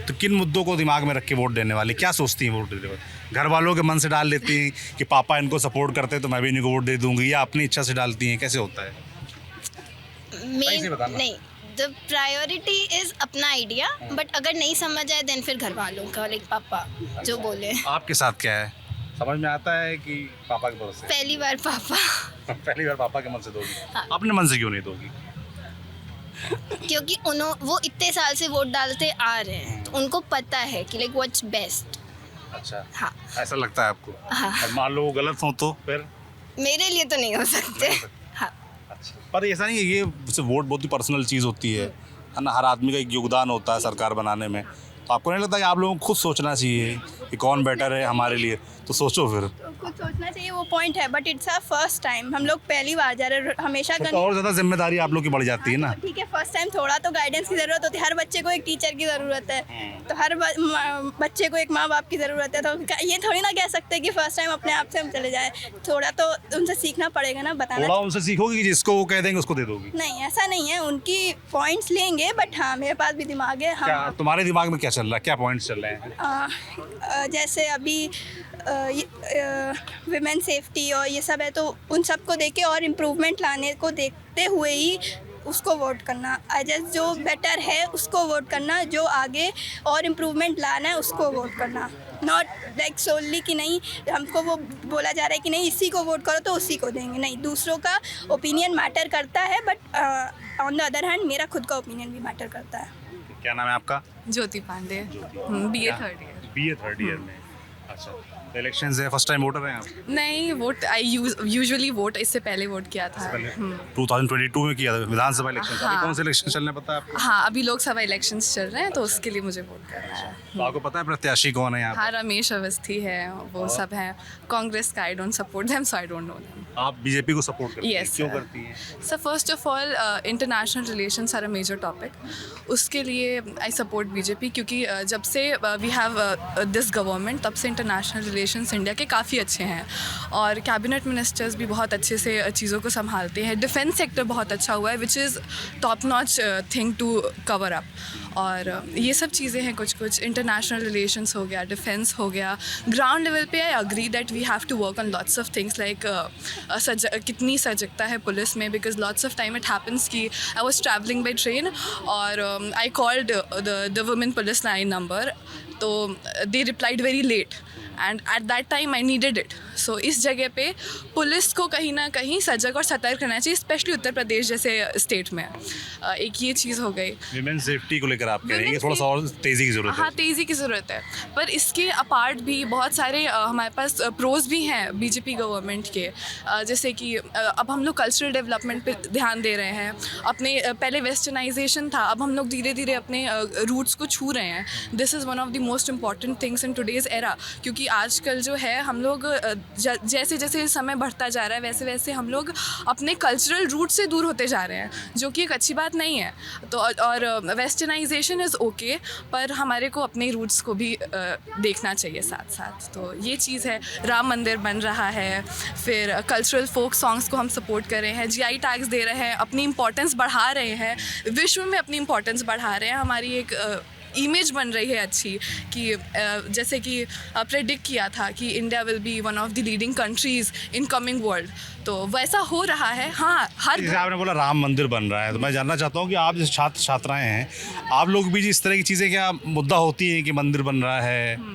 तो किन मुद्दों को दिमाग में रख के वोट देने वाले, क्या सोचती हैं वोट देने वाले? घर वालों के मन से डाल लेती हैं कि पापा इनको सपोर्ट करते हैं तो मैं भी इनको वोट दे दूंगी, या अपनी इच्छा से डालती हैं, कैसे होता है? सही से बताना। नहीं, द प्रायोरिटी इज अपना आइडिया, बट अगर नहीं समझ आए देन फिर घर वालों का, लाइक पापा जो बोले। आपके साथ क्या है, समझ में आता है कि पापा के भरोसे? पहली बार पापा। पहली बार पापा के मन से दोगी? हाँ। अपने मन से क्यों नहीं दोगी? क्योंकि वो इतने साल से वोट डालते आ रहे हैं, तो उनको पता है कि लाइक व्हाट्स बेस्ट। अच्छा, हाँ, ऐसा लगता है आपको? हाँ। और मान लो वो गलत हो तो फिर? मेरे लिए तो नहीं हो सकते। हाँ, अच्छा, पर ऐसा नहीं है, ये वोट बहुत ही पर्सनल चीज़ होती है ना, हर आदमी का एक योगदान होता है सरकार बनाने में। तो आपको नहीं लगता कि आप लोगों को खुद सोचना चाहिए कि कौन बेटर है हमारे लिए? तो सोचो फिर। खुद सोचना चाहिए, वो पॉइंट है, but it's a first time, हम लोग पहली बार जा रहे हैं, हमेशा तो और ज़्यादा जिम्मेदारी आप लोग की बढ़ जाती है ना। ठीक है, फर्स्ट टाइम थोड़ा तो गाइडेंस की ज़रूरत होती है, हर बच्चे को एक टीचर की ज़रूरत है, तो हर बच्चे को एक माँ बाप की ज़रूरत है। तो ये थोड़ी ना कह सकते कि फर्स्ट टाइम अपने आप से हम चले जाए, थोड़ा तो उनसे सीखना पड़ेगा ना, बताना। थोड़ा उनसे सीखोगी कि जिसको वो कह देंगे उसको दे दोगी? नहीं, ऐसा नहीं है, उनकी पॉइंट्स लेंगे, बट हाँ मेरे पास भी दिमाग है। क्या हम तुम्हारे दिमाग में क्या चल रहा है, क्या पॉइंट्स चल रहे हैं? जैसे अभी विमेन सेफ्टी और ये सब है, तो उन सब को देख के और इम्प्रूवमेंट लाने को देखते हुए ही उसको वोट करना। जैसे जो बेटर है उसको वोट करना, जो आगे और इम्प्रूवमेंट लाना है उसको वोट करना, नॉट लाइक सोनली कि नहीं हमको वो बोला जा रहा है कि नहीं इसी को वोट करो तो उसी को देंगे। नहीं, दूसरों का ओपिनियन मैटर करता है, but on the other hand मेरा खुद का ओपिनियन भी मैटर करता है। क्या नाम है आपका? Jyoti Pandey, BA third year. BA third year में। अच्छा, तो इलेक्शंस है, फर्स्ट टाइम वोटर हैं आप? नहीं, वोट आई यूजुअली वोट इससे पहले वोट किया था। 2022 में किया था विधानसभा इलेक्शन। हाँ। अभी कौन से इलेक्शन चलने पता है आपको? हाँ, अभी लोकसभा इलेक्शंस चल रहे हैं, तो उसके लिए मुझे वोट करना है। तो आपको पता है प्रत्याशी कौन है यहाँ पे? हाँ, रमेश अवस्थी है, वो सब हैं। कांग्रेस का I don't support them, so I don't know them. आप बीजेपी को सपोर्ट करती हैं? Yes, क्यों sir. करती हैं? Sir, first of all international relations are a major topic. उसके लिए आई सपोर्ट बीजेपी, क्योंकि जब से वी हैव दिस गवर्नमेंट, तब से इंटरनेशनल रिलेशंस इंडिया के काफ़ी अच्छे हैं, और कैबिनेट मिनिस्टर्स भी बहुत अच्छे से चीज़ों को संभालते हैं। डिफेंस सेक्टर बहुत अच्छा हुआ है, which is top notch thing to cover up. और ये सब चीज़ें हैं, कुछ कुछ इंटरनेशनल रिलेशंस हो गया, डिफेंस हो गया। ग्राउंड लेवल पे I agree that we have to work on lots of things, like कितनी सजगता है पुलिस में, because lots of time it happens कि I was travelling by train और I called the women police line number, तो they replied very late and at that time I needed it. So इस जगह पे पुलिस को कहीं ना कहीं सजग और सतर्क रहना चाहिए, स्पेशली उत्तर प्रदेश जैसे स्टेट में। एक ये चीज़ हो गई। विमेन सेफ्टी को लेकर आप कह रहे हैं कि थोड़ा सा और तेज़ी की ज़रूरत है? हाँ, तेज़ी की ज़रूरत है, पर इसके अपार्ट भी बहुत सारे हमारे पास प्रोज भी हैं बीजेपी गवर्नमेंट के। जैसे कि अब हम लोग कल्चरल डेवलपमेंट पे ध्यान दे रहे हैं। अपने पहले वेस्टर्नाइजेशन था, अब हम लोग धीरे धीरे अपने रूट्स को छू रहे हैं। This is one of the most important things in today's era, क्योंकि आजकल जो है हम लोग जैसे जैसे समय बढ़ता जा रहा है, वैसे वैसे हम लोग अपने कल्चरल रूट से दूर होते जा रहे हैं, जो कि एक अच्छी बात नहीं है। तो और वेस्टर्नाइजेशन इज़ ओके, पर हमारे को अपने रूट्स को भी देखना चाहिए साथ साथ। तो ये चीज़ है। राम मंदिर बन रहा है, फिर कल्चरल फोक सॉन्ग्स को हम सपोर्ट कर रहे हैं, GI टैग्स दे रहे हैं, अपनी इम्पोर्टेंस बढ़ा रहे हैं, विश्व में अपनी इम्पोर्टेंस बढ़ा रहे हैं। हमारी एक इमेज बन रही है अच्छी, कि जैसे कि प्रेडिक्ट किया था कि India will be one of the leading countries in coming world, तो वैसा हो रहा है। हाँ, हर जैसे आपने बोला राम मंदिर बन रहा है, तो मैं जानना चाहता हूँ कि आप जैसे छात्र छात्राएं हैं, आप लोग भी इस तरह की चीज़ें क्या मुद्दा होती हैं कि मंदिर बन रहा है?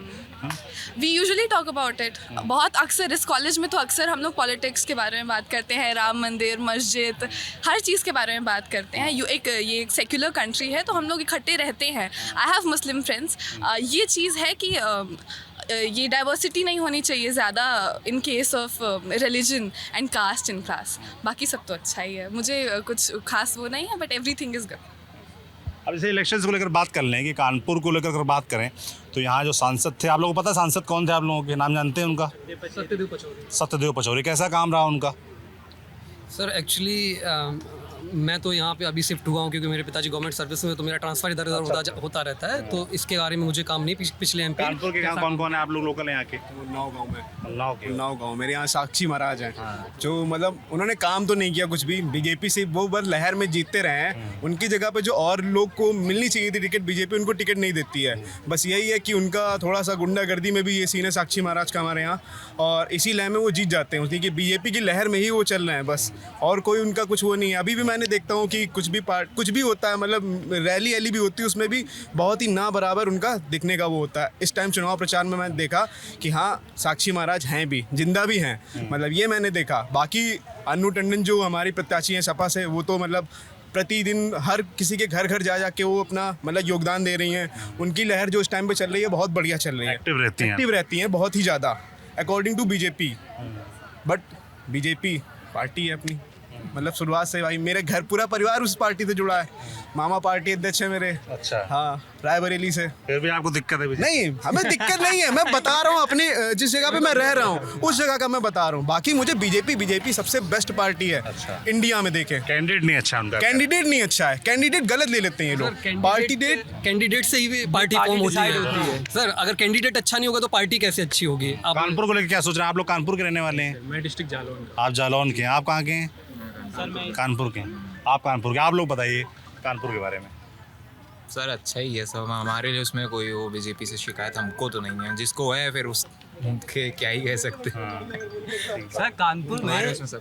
We usually talk about it. बहुत अक्सर इस कॉलेज में तो अक्सर हम लोग पॉलिटिक्स के बारे में बात करते हैं, राम मंदिर, मस्जिद, हर चीज़ के बारे में बात करते हैं। ये एक सेक्युलर कंट्री है, तो हम लोग इकट्ठे रहते हैं। I have Muslim friends. ये चीज़ है कि ये डाइवर्सिटी नहीं होनी चाहिए ज़्यादा in case of religion and caste in class. बाकी सब तो अच्छा ही है, मुझे कुछ खास वो नहीं है, बट एवरीथिंग इज़ गुड। अब जैसे इलेक्शंस को लेकर बात कर लें कि कानपुर को लेकर अगर बात करें तो यहाँ जो सांसद थे, आप लोगों को पता है सांसद कौन थे? आप लोगों के नाम जानते हैं उनका? सत्यदेव पचौरी। कैसा काम रहा उनका? सर एक्चुअली मैं तो यहाँ पे अभी शिफ्ट हुआ हूँ क्योंकि मेरे पिताजी गवर्नमेंट सर्विस में, तो मेरा ट्रांसफर इधर उधर होता रहता है, तो इसके बारे में मुझे काम नहीं। पिछले एमपी कानपुर के कौन कौन है आप लोग लोकल हैं यहाँ के? उन्नाव गाँव मेरे यहाँ साक्षी महाराज हैं, जो मतलब उन्होंने काम तो नहीं किया कुछ भी, बीजेपी से वो बस लहर में जीतते रहे हैं। उनकी जगह पे जो और लोग को मिलनी चाहिए थी टिकट, बीजेपी उनको टिकट नहीं देती है। बस यही है कि उनका थोड़ा सा गुंडागर्दी में भी ये सीन है साक्षी महाराज का हमारे यहाँ, और इसी लहर में वो जीत जाते हैं क्योंकि बीजेपी की लहर में ही वो चल रहे हैं बस, और कोई उनका कुछ वो नहीं है। अभी भी मैंने देखता हूँ कि कुछ भी होता है, मतलब रैली भी होती है, उसमें भी बहुत ही ना बराबर उनका दिखने का वो होता है। इस टाइम चुनाव प्रचार में मैंने देखा कि हाँ साक्षी महाराज हैं भी, जिंदा भी हैं, मतलब ये मैंने देखा। बाकी अन्नू टंडन जो हमारी प्रत्याशी हैं सपा से, वो तो मतलब प्रतिदिन हर किसी के घर घर जा के वो अपना मतलब योगदान दे रही हैं। उनकी लहर जो इस टाइम पे चल रही है बहुत बढ़िया चल रही है, एक्टिव रहती हैं बहुत ही ज़्यादा according to BJP. But BJP party है अपनी, मतलब शुरुआत से भाई मेरे घर पूरा परिवार उस पार्टी से जुड़ा है, मामा पार्टी अध्यक्ष है मेरे। अच्छा। हाँ, रायबरेली से। फिर भी आपको दिक्कत है? नहीं, हमें दिक्कत नहीं है, मैं बता रहा हूँ अपनी जिस जगह पे मैं रह रहा हूँ उस जगह का मैं बता रहा हूँ। बाकी मुझे बीजेपी सबसे बेस्ट पार्टी है। अच्छा। इंडिया में देखें कैंडिडेट नहीं अच्छा उनका, कैंडिडेट नहीं अच्छा है, कैंडिडेट गलत ले लेते हैं ये लोग। कैंडिडेट से ही पार्टी फॉर्म होती है सर। अगर कैंडिडेट अच्छा नहीं होगा तो पार्टी कैसे अच्छी होगी? कानपुर को लेकर क्या सोच रहे हैं आप लोग? कानपुर के रहने वाले हैं? मैं डिस्ट्रिक्ट जालौन। आप जालौन के हैं, आप कहाँ के हैं? कानपुर के। आप कानपुर के, आप लोग बताइए कानपुर के बारे में। सर अच्छा ही है सब, हमारे लिए उसमें कोई वो बीजेपी से शिकायत हमको तो नहीं है, जिसको है फिर उसके क्या ही कह सकते हैं। सर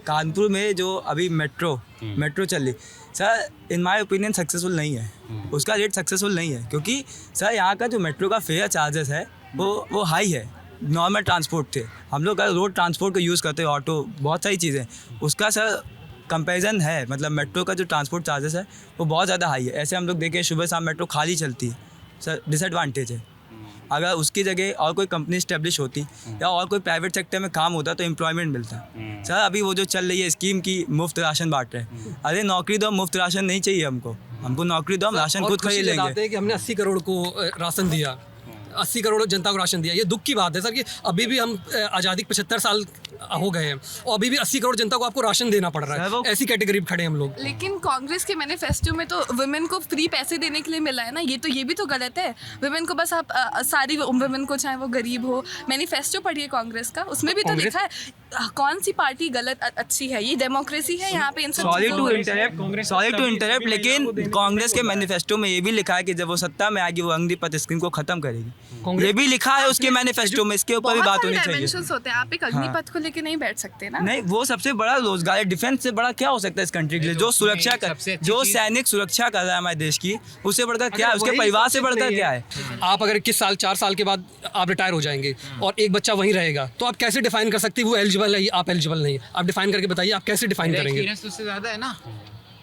कानपुर में जो अभी मेट्रो चल रही sir, in my opinion successful नहीं है, उसका रेट सक्सेसफुल नहीं है, क्योंकि सर यहाँ का जो मेट्रो का फेयर चार्जेस है वो हाई है। नॉर्मल ट्रांसपोर्ट थे, हम लोग अगर रोड ट्रांसपोर्ट का यूज़ करते हैं, ऑटो बहुत सारी चीज़ें, उसका सर कंपैरिजन है, मतलब मेट्रो का जो ट्रांसपोर्ट चार्जेस है वो बहुत ज़्यादा हाई है। ऐसे हम लोग देखें सुबह शाम मेट्रो खाली चलती है सर, डिसएडवांटेज है। अगर उसकी जगह और कोई कंपनी इस्टेब्लिश होती या और कोई प्राइवेट सेक्टर में काम होता तो एम्प्लॉयमेंट मिलता। सर अभी वो जो चल रही है स्कीम की मुफ्त राशन बांट रहे हैं, अरे नौकरी दो, मुफ्त राशन नहीं चाहिए हमको नौकरी दो, हम राशन खुद खरीद लेंगे। कि हमने 80 करोड़ को राशन दिया, 80 करोड़ जनता को राशन दिया। ये दुख की बात है सर कि अभी भी हम आज़ादी के 75 साल हो गए हैं और अभी भी 80 करोड़ जनता को आपको राशन देना पड़ रहा है। ऐसी कैटेगरी खड़े हम लोग। लेकिन कांग्रेस के मैनिफेस्टो में तो वुमेन को फ्री पैसे देने के लिए मिला है ना, ये भी तो गलत है। वुमेन को बस आप सारी वुमेन को, चाहे वो गरीब हो, मैनिफेस्टो पढ़िए कांग्रेस का, उसमें भी तो लिखा है कौन सी पार्टी गलत अच्छी है। ये डेमोक्रेसी है यहाँ पे। सॉरी टू इंटरप्ट, लेकिन कांग्रेस के मैनिफेस्टो में ये भी लिखा है कि जब वो सत्ता में आएगी वो अग्निपथ स्कीम को खत्म करेगी। ये भी लिखा है उसके मैनिफेस्टो में, इसके ऊपर भी बात होनी चाहिए। होते हैं, आप एक अग्निपथ को लेके नहीं बैठ सकते ना। नहीं, वो सबसे बड़ा रोजगार है, डिफेंस से बड़ा क्या हो सकता है इस कंट्री के लिए? जो सुरक्षा जो सैनिक सुरक्षा कर रहा है हमारे देश की, उससे बढ़कर क्या है? उसके परिवार से बढ़कर क्या है? आप अगर 21 साल 4 साल के बाद आप रिटायर हो जाएंगे और एक बच्चा वहीं रहेगा, तो आप कैसे डिफाइन कर सकते हैं वो एलिजिबल है, आप एलिजिबल नहीं? आप डिफाइन करके बताइए, आप कैसे डिफाइन करेंगे? उससे ज़्यादा है ना।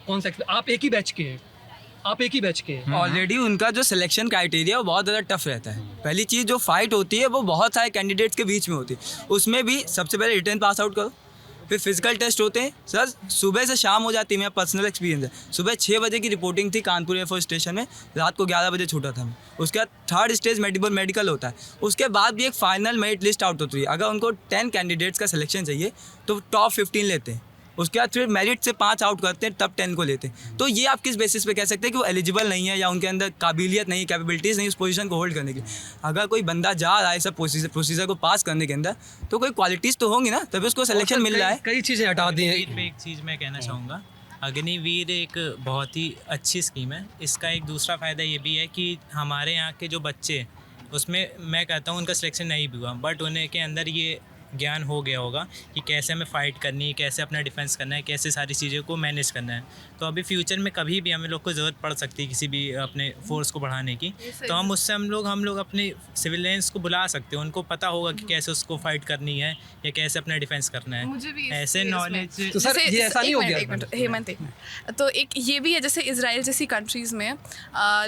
कौन सा? आप एक ही बैच के हैं, ऑलरेडी उनका जो सिलेक्शन क्राइटेरिया वो बहुत ज़्यादा टफ रहता है। पहली चीज़ जो फाइट होती है वो बहुत सारे कैंडिडेट्स के बीच में होती है, उसमें भी सबसे पहले रिटर्न पास आउट करो, फिर फिजिकल टेस्ट होते हैं। सर सुबह से शाम हो जाती है, मेरा पर्सनल एक्सपीरियंस है। सुबह 6 बजे की रिपोर्टिंग थी कानपुर एयरफोर्स स्टेशन में, रात को 11 बजे छूटा था मैं। उसके बाद थर्ड स्टेज मेडिकल होता है, उसके बाद भी एक फाइनल मेरिट लिस्ट आउट होती है। अगर उनको 10 कैंडिडेट्स का सिलेक्शन चाहिए तो टॉप 15 लेते हैं, उसके बाद फिर मेरिट से 5 आउट करते हैं, तब 10 को लेते हैं। तो ये आप किस बेसिस पे कह सकते हैं कि वो एलिजिबल नहीं है या उनके अंदर काबिलियत नहीं, कैपेबिलिटीज़ नहीं उस पोजीशन को होल्ड करने की? अगर कोई बंदा जा रहा है सब प्रोसीजर को पास करने के अंदर, तो कोई क्वालिटीज़ तो होंगी ना, तभी उसको सिलेक्शन मिल रहा है। कई चीज़ें हटा दी हैं। एक चीज़ मैं कहना चाहूँगा, अग्निवीर एक बहुत ही अच्छी स्कीम है। इसका एक दूसरा फ़ायदा ये भी है कि हमारे यहाँ के जो बच्चे, उसमें मैं कहता हूँ उनका सिलेक्शन नहीं भी हुआ, बट उन्हें के अंदर ये ज्ञान हो गया होगा कि कैसे हमें फ़ाइट करनी है, कैसे अपना डिफेंस करना है, कैसे सारी चीज़ों को मैनेज करना है। तो अभी फ्यूचर में कभी भी हमें लोग को ज़रूरत पड़ सकती है किसी भी अपने फोर्स को बढ़ाने की, तो हम उससे हम लोग अपने सिविलियंस को बुला सकते हैं, उनको पता होगा कि कैसे उसको फाइट करनी है या कैसे अपना डिफेंस करना है। मुझे भी ऐसे नॉलेज तो सर ये ऐसा नहीं हो गया? एक मिनट हेमंत, एक मिनट। तो एक ये भी है, जैसे इजराइल जैसी कंट्रीज़ में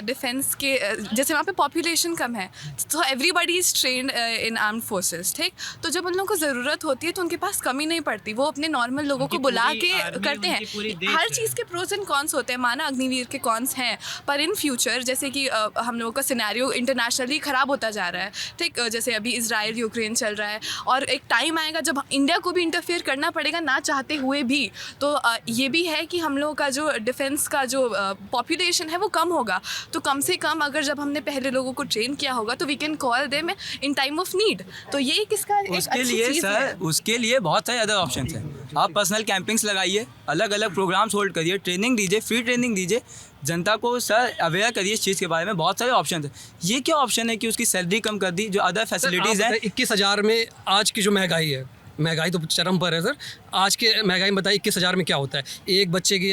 डिफेंस के जैसे वहाँ पे पॉपुलेशन कम है, तो everybody is trend in armed forces, ठीक। तो जब उन लोगों को ज़रूरत होती है तो उनके पास कमी नहीं पड़ती, वो अपने नॉर्मल लोगों को बुला के करते हैं। हर चीज़ के प्रोज एंड कॉन्स होते हैं, माना अग्निवीर के कॉन्स हैं, पर इन फ्यूचर जैसे कि हम लोगों का सिनेरियो इंटरनेशनली ख़राब होता जा रहा है, ठीक। जैसे अभी इजराइल यूक्रेन चल रहा है, और एक टाइम आएगा जब इंडिया को भी इंटरफेयर करना पड़ेगा ना चाहते हुए भी। तो ये भी है कि हम लोगों का जो डिफेंस का जो पॉपुलेशन है वो कम होगा, तो कम से कम अगर जब हमने पहले लोगों को ट्रेन किया होगा तो we can call them in time of need. तो ये किसका एक उसके अच्छी लिए चीज़ सर, है। उसके लिए बहुत सारे अदर ऑप्शन हैं। आप पर्सनल कैंपिंग्स लगाइए, अलग अलग प्रोग्राम्स होल्ड करिए, ट्रेनिंग दीजिए, फ्री ट्रेनिंग दीजिए, जनता को सर अवेयर करिए इस चीज़ के बारे में। बहुत सारे ऑप्शन हैं। ये क्या ऑप्शन है कि उसकी सैलरी कम कर दी, जो अदर फैसिलिटीज़ हैं। 21,000 में आज की जो महंगाई है, महंगाई तो चरम पर है सर। आज के महंगाई में बताइए 21,000 में क्या होता है एक बच्चे की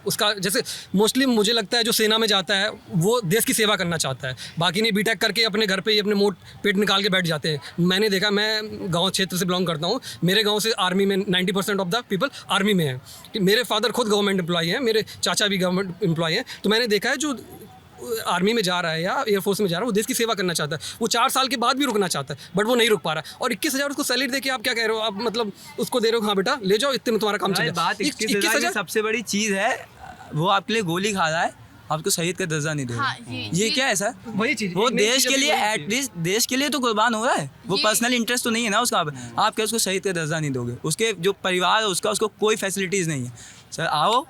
उसका, जैसे मोस्टली मुझे लगता है जो सेना में जाता है वो देश की सेवा करना चाहता है, बाकी नहीं बीटेक करके अपने घर पे ही अपने मोट पेट निकाल के बैठ जाते हैं। मैंने देखा, मैं गांव क्षेत्र से बिलोंग करता हूँ, मेरे गांव से आर्मी में 90% ऑफ द पीपल आर्मी में है। मेरे फादर खुद गवर्नमेंट एम्प्लॉई हैं, मेरे चाचा भी गवर्नमेंट एम्प्लॉई हैं। तो मैंने देखा है जो आर्मी में जा रहा है या एयरफोर्स में जा रहा है वो देश की सेवा करना चाहता है, वो 4 साल के बाद भी रुकना चाहता है, बट वो नहीं रुक पा रहा है। और 21,000 उसको सैलरी देके आप क्या कह रहे हो? आप मतलब उसको दे रहे हो, हाँ बेटा ले जाओ, इतने में तुम्हारा काम चलेगा। बात 21,000 सबसे बड़ी चीज़ है, वो आपके लिए गोली खा रहा है, आपको शहीद का दर्जा नहीं देगा। हाँ, ये क्या है सर? वही चीज़, वो देश के लिए एटलीस्ट देश के लिए तो कुर्बान हो रहा है, वो पर्सनल इंटरेस्ट तो नहीं है ना उसका। आप क्या उसको शहीद का दर्जा नहीं दोगे? उसके जो परिवार है उसको कोई फैसिलिटीज़ नहीं है। सर आओ,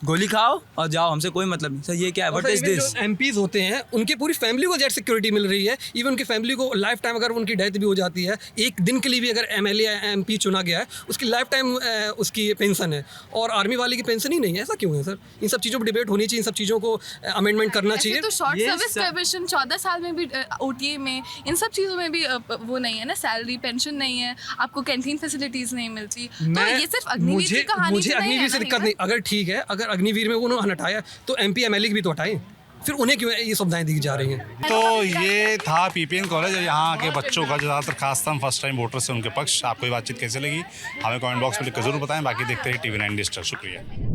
गोली खाओ और जाओ, हमसे कोई मतलब नहीं। सर ये क्या है? What is this? एमपीज होते हैं उनकी पूरी फैमिली को जेट सिक्योरिटी मिल रही है, इवन उनकी फैमिली को लाइफ टाइम, अगर उनकी डेथ भी हो जाती है, एक दिन के लिए भी अगर एमएलए या एमपी चुना गया है, उसकी लाइफ टाइम उसकी पेंशन है, और आर्मी वाले की पेंशन ही नहीं है। ऐसा क्यों है सर? इन सब चीज़ों पर डिबेट होनी चाहिए, इन सब चीज़ों को अमेंडमेंट करना चाहिए। तो शॉर्ट सर्विस कमीशन 14 साल में भी ओटीए में इन सब चीज़ों में भी वो नहीं है ना, सैलरी पेंशन नहीं है, आपको कैंटीन फैसिलिटीज़ नहीं मिलती। तो ये सिर्फ अग्निवीर की कहानी मुझे अग्निवीर से दिक्कत नहीं, अगर ठीक है, अगर अग्निवीर में उन्होंने हटाया तो एमपी एमएलए की भी तो हटाएं, फिर उन्हें क्यों ये सुविधाएं दी जा रही हैं? तो ये था पीपीएन कॉलेज, यहाँ के बच्चों का जो ज़्यादातर खास था, हम फर्स्ट टाइम वोटर से उनके पक्ष। आपको ये बातचीत कैसे लगी हमें कमेंट बॉक्स में लिखकर जरूर बताएं। बाकी देखते रहिए TV9 डिजिटल। शुक्रिया।